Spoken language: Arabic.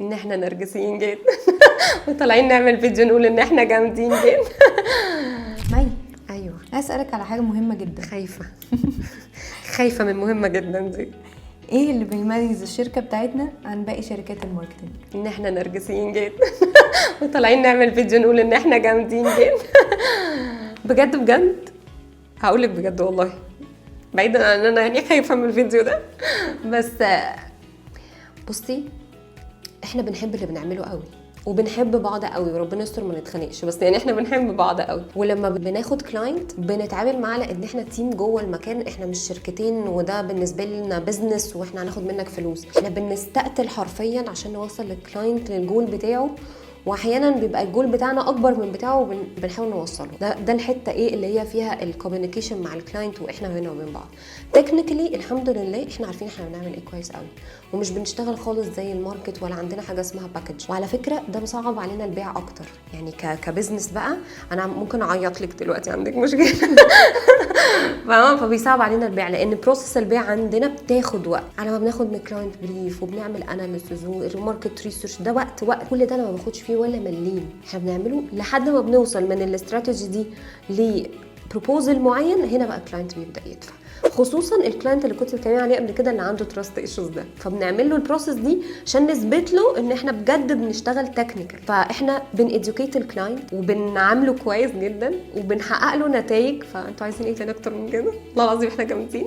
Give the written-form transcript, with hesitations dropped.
ان احنا نرجسيين جدا وطالعين نعمل فيديو نقول ان احنا جامدين جدا. مي، ايوه عايز اسالك على حاجه مهمه جدا. خايفه خايفه من مهمه جدا دي. ايه اللي بيميز الشركه بتاعتنا عن باقي شركات الماركتنج؟ ان احنا نرجسيين جدا وطالعين نعمل فيديو نقول ان احنا جامدين جدا. بجد بجد هقولك بجد والله، بعيدا عن ان انا يعني خايفه من الفيديو ده، بس بصي احنا بنحب اللي بنعمله قوي وبنحب بعض قوي، وربنا يستر ما نتخانقش، بس يعني احنا بنحب بعض قوي. ولما بناخد كلاينت بنتعامل معاه لان احنا تيم جوه المكان، احنا مش شركتين وده بالنسبه لنا بزنس واحنا هناخد منك فلوس. احنا بنستقتل حرفيا عشان نوصل للكلاينت للجول بتاعه، واحيانا بيبقى الجول بتاعنا اكبر من بتاعه وبنحاول نوصله. ده الحته ايه اللي هي فيها الكوميونيكيشن مع الكلاينت واحنا بينا وبين بعض. تكنيكالي الحمد لله احنا عارفين احنا بنعمل ايه كويس قوي، ومش بنشتغل خالص زي الماركت ولا عندنا حاجه اسمها باكج. وعلى فكره ده مصعب علينا البيع اكتر، يعني كبزنس بقى انا ممكن اعيط لك دلوقتي عندك مشكله فبيصعب علينا البيع لان بروسس البيع عندنا بتاخد وقت. على ما بناخد من كلاينت بريف وبنعمل اناليسيز والماركت ريسيرش، ده وقت كل ده انا ما باخدش فيه ولا مليم. احنا بنعمله لحد ما بنوصل من الاستراتيجي دي لبروبوزل معين، هنا بقى الكلاينت بيبدا يدفع، خصوصا الكلاينت اللي كنت بتكلمي عليه قبل كده اللي عنده تراست ايشوز ده. فبنعمل له البروسيس دي عشان نثبت له ان احنا بجد بنشتغل تكنيكال. فاحنا بناديوكيت الكلاينت وبنعامله كويس جدا وبنحقق له نتائج. فانتوا عايزين ايه تاني اكتر من كده؟ والله العظيم احنا جامدين